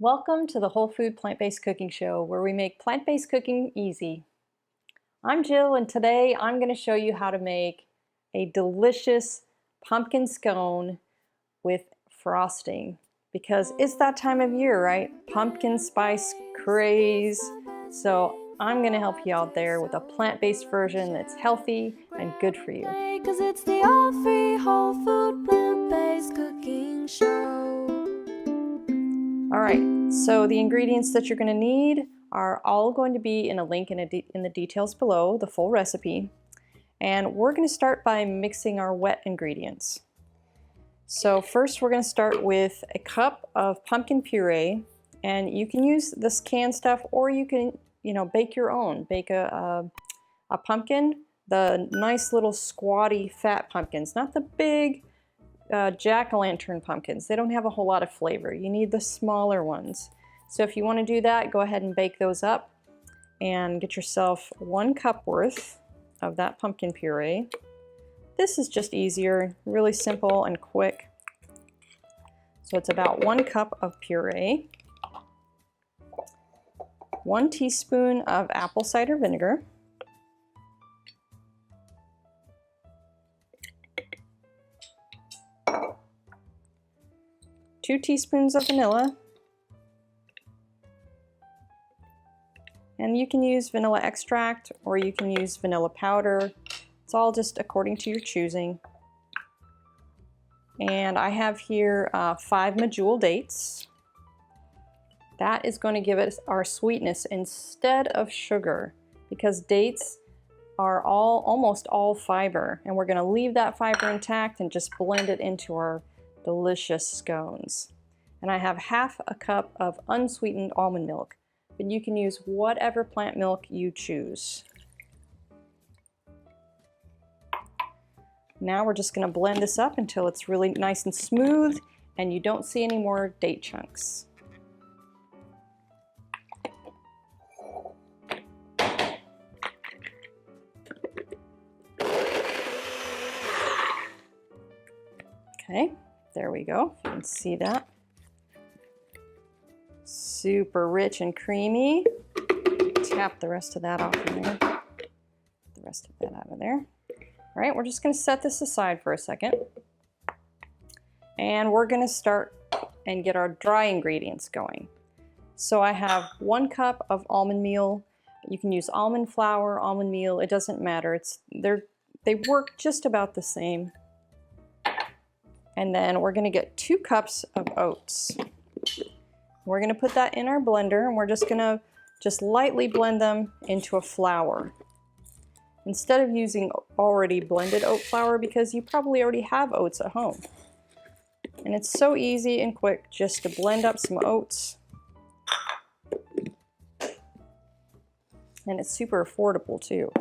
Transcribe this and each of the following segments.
Welcome to the Whole Food Plant-Based Cooking Show, where we make plant-based cooking easy. I'm Jill, and today I'm going to show you how to make a delicious pumpkin scone with frosting, because it's that time of year, right? Pumpkin spice craze. So I'm going to help you out there with a plant-based version that's healthy and good for you. 'Cause it's the all-free whole food plant-based cooking show. All right, so the ingredients that you're going to need are all going to be in a link in the details below, the full recipe. And we're going to start by mixing our wet ingredients. So first we're going to start with a cup of pumpkin puree, and you can use this canned stuff, or you can, bake your own. Bake a pumpkin, the nice little squatty fat pumpkins, not the big jack-o'-lantern pumpkins. They don't have a whole lot of flavor. You need the smaller ones. So if you want to do that, go ahead and bake those up and get yourself 1 cup worth of that pumpkin puree. This is just easier, really simple and quick. So it's about 1 cup of puree, 1 teaspoon of apple cider vinegar, 2 teaspoons of vanilla, and you can use vanilla extract or you can use vanilla powder. It's all just according to your choosing. And I have here 5 medjool dates. That is going to give us our sweetness instead of sugar, because dates are almost all fiber, and we're going to leave that fiber intact and just blend it into our delicious scones. And I have half a cup of unsweetened almond milk, but you can use whatever plant milk you choose. Now we're just going to blend this up until it's really nice and smooth and you don't see any more date chunks. Okay, there we go. You can see that. Super rich and creamy. Tap the rest of that off in there. Get the rest of that out of there. All right, we're just going to set this aside for a second. And we're going to start and get our dry ingredients going. So I have 1 cup of almond meal. You can use almond flour, almond meal, it doesn't matter. They work just about the same. And then we're going to get 2 cups of oats. We're going to put that in our blender, and we're just going to lightly blend them into a flour. Instead of using already blended oat flour, because you probably already have oats at home. And it's so easy and quick just to blend up some oats. And it's super affordable too.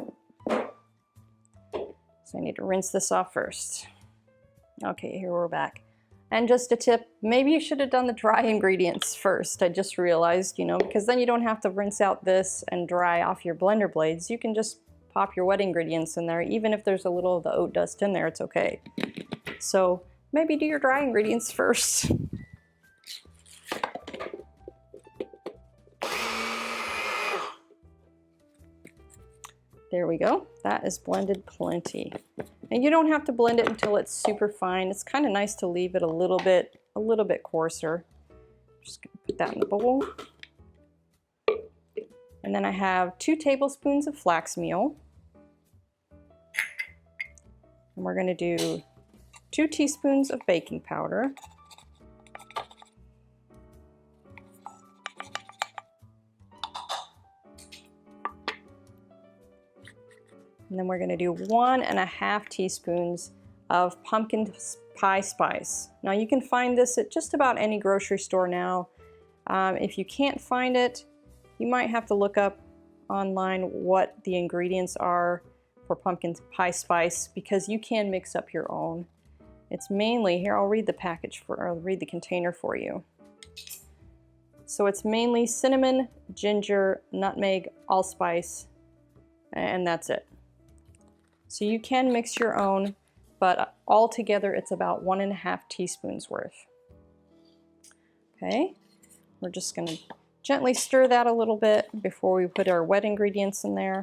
So I need to rinse this off first. Okay, here we're back. And just a tip, maybe you should have done the dry ingredients first. I just realized, because then you don't have to rinse out this and dry off your blender blades. You can just pop your wet ingredients in there. Even if there's a little of the oat dust in there, it's okay. So maybe do your dry ingredients first. There we go. That is blended plenty. And you don't have to blend it until it's super fine. It's kind of nice to leave it a little bit coarser. Just gonna put that in the bowl. And then I have 2 tablespoons of flax meal. And we're gonna do 2 teaspoons of baking powder. And then we're going to do 1.5 teaspoons of pumpkin pie spice. Now you can find this at just about any grocery store now. If you can't find it, you might have to look up online what the ingredients are for pumpkin pie spice, because you can mix up your own. It's mainly, here I'll read the container for you. So it's mainly cinnamon, ginger, nutmeg, allspice, and that's it. So you can mix your own, but altogether it's about 1.5 teaspoons worth. Okay, We're just going to gently stir that a little bit before we put our wet ingredients in there.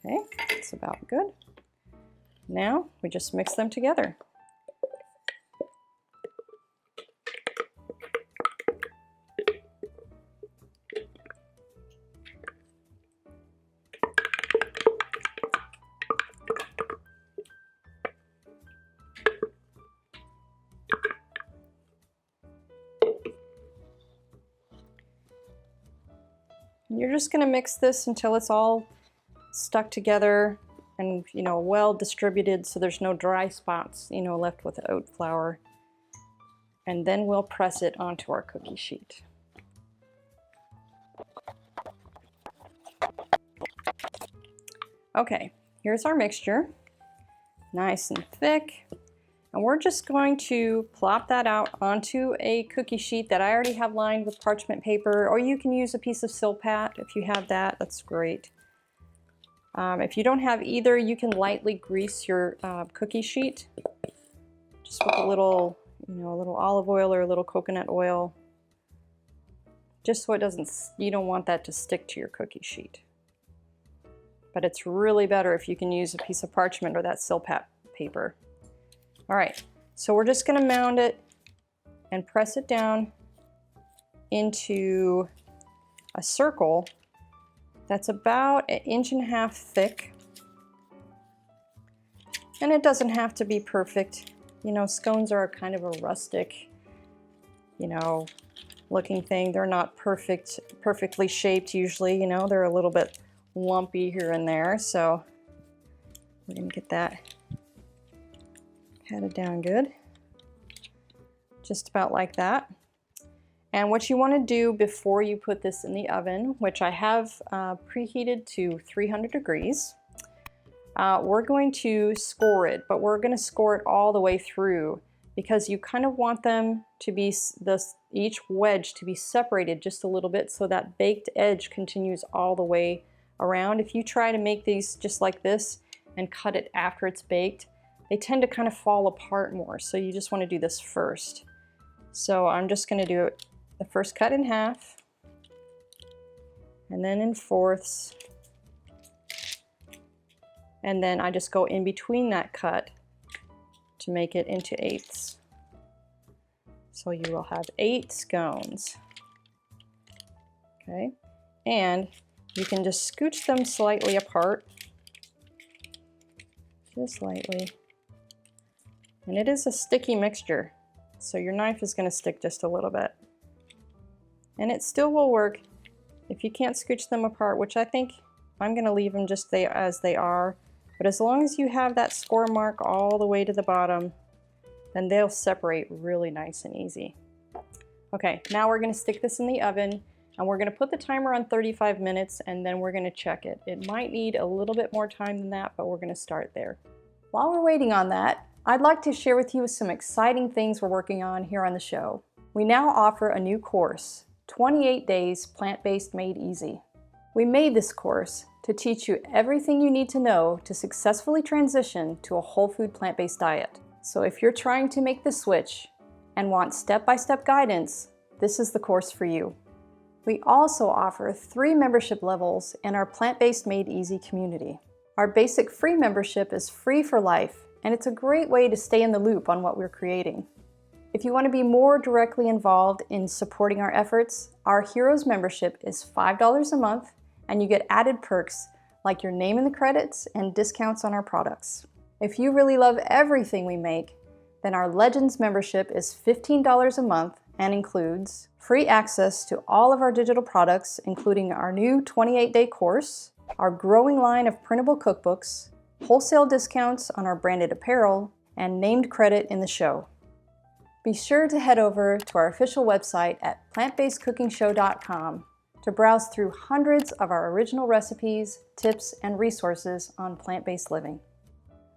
Okay, that's about good. Now we just mix them together. You're just going to mix this until it's all stuck together and, well distributed, so there's no dry spots, left with the oat flour. And then we'll press it onto our cookie sheet. Okay, here's our mixture. Nice and thick. And we're just going to plop that out onto a cookie sheet that I already have lined with parchment paper, or you can use a piece of Silpat if you have that, that's great. If you don't have either, you can lightly grease your cookie sheet just with a little, a little olive oil or a little coconut oil, just so it doesn't, you don't want that to stick to your cookie sheet. But it's really better if you can use a piece of parchment or that Silpat paper. All right, so we're just going to mound it and press it down into a circle that's about 1.5 inches thick. And it doesn't have to be perfect. Scones are kind of a rustic, looking thing. They're not perfectly shaped usually, they're a little bit lumpy here and there. So we're going to get that headed down good, just about like that. And what you want to do before you put this in the oven, which I have preheated to 300 degrees, we're going to score it, but we're going to score it all the way through because you kind of want them to be, each wedge to be separated just a little bit so that baked edge continues all the way around. If you try to make these just like this and cut it after it's baked, they tend to kind of fall apart more, so you just want to do this first. So I'm just going to do it, the first cut in half, and then in fourths, and then I just go in between that cut to make it into eighths. So you will have 8 scones. Okay, and you can just scooch them slightly apart, just lightly. And it is a sticky mixture, so your knife is going to stick just a little bit. And it still will work if you can't scooch them apart, which I think I'm going to leave them just as they are. But as long as you have that score mark all the way to the bottom, then they'll separate really nice and easy. Okay, now we're going to stick this in the oven, and we're going to put the timer on 35 minutes, and then we're going to check it. It might need a little bit more time than that, but we're going to start there. While we're waiting on that, I'd like to share with you some exciting things we're working on here on the show. We now offer a new course, 28 Days Plant-Based Made Easy. We made this course to teach you everything you need to know to successfully transition to a whole food plant-based diet. So if you're trying to make the switch and want step-by-step guidance, this is the course for you. We also offer 3 membership levels in our Plant-Based Made Easy community. Our basic free membership is free for life, and it's a great way to stay in the loop on what we're creating. If you want to be more directly involved in supporting our efforts, our Heroes membership is $5 a month, and you get added perks like your name in the credits and discounts on our products. If you really love everything we make, then our Legends membership is $15 a month and includes free access to all of our digital products, including our new 28-day course, our growing line of printable cookbooks, wholesale discounts on our branded apparel, and named credit in the show. Be sure to head over to our official website at plantbasedcookingshow.com to browse through hundreds of our original recipes, tips, and resources on plant-based living.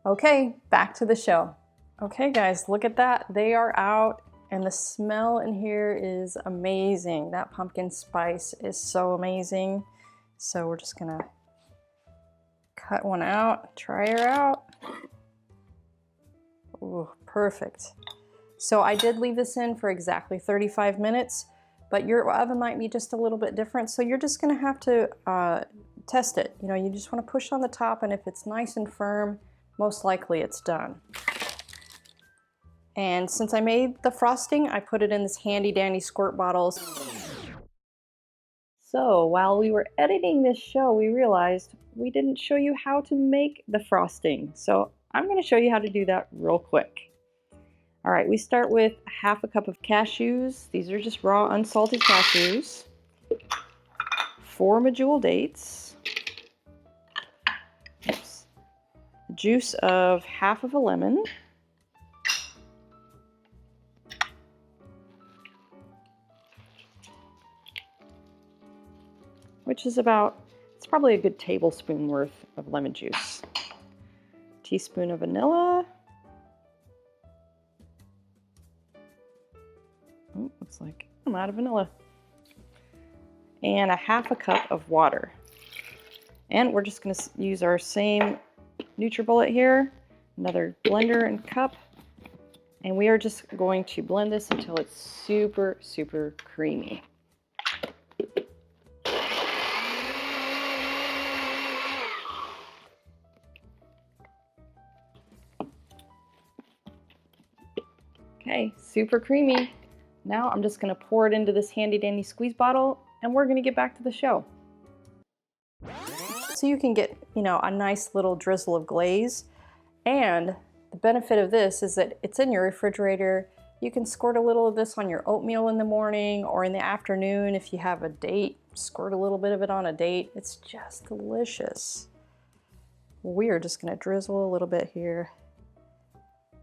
Okay, back to the show. Okay guys, look at that. They are out and the smell in here is amazing. That pumpkin spice is so amazing. So we're just gonna cut one out, try her out. Ooh, perfect. So I did leave this in for exactly 35 minutes, but your oven might be just a little bit different, so you're just gonna have to test it. You know, you just wanna push on the top, and if it's nice and firm, most likely it's done. And since I made the frosting, I put it in this handy dandy squirt bottle. So while we were editing this show, we realized we didn't show you how to make the frosting. So I'm gonna show you how to do that real quick. All right, we start with half a cup of cashews. These are just raw, unsalted cashews. 4 medjool dates. Oops. Juice of half of a lemon. Which is about, it's probably a good tablespoon worth of lemon juice. Teaspoon of vanilla. Oh, looks like I'm out of vanilla. And a half a cup of water. And we're just gonna use our same NutriBullet here, another blender and cup. And we are just going to blend this until it's super, super creamy. Okay, super creamy. Now I'm just gonna pour it into this handy dandy squeeze bottle, and we're gonna get back to the show. So you can get, you know, a nice little drizzle of glaze. And the benefit of this is that it's in your refrigerator. You can squirt a little of this on your oatmeal in the morning or in the afternoon if you have a date. Squirt a little bit of it on a date. It's just delicious. We are just gonna drizzle a little bit here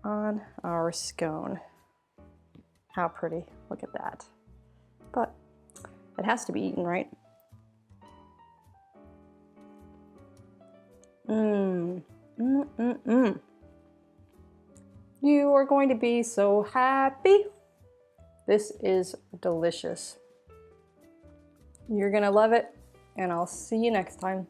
on our scone. How pretty, look at that. But it has to be eaten, right? You are going to be so happy. This is delicious. You're gonna love it, and I'll see you next time.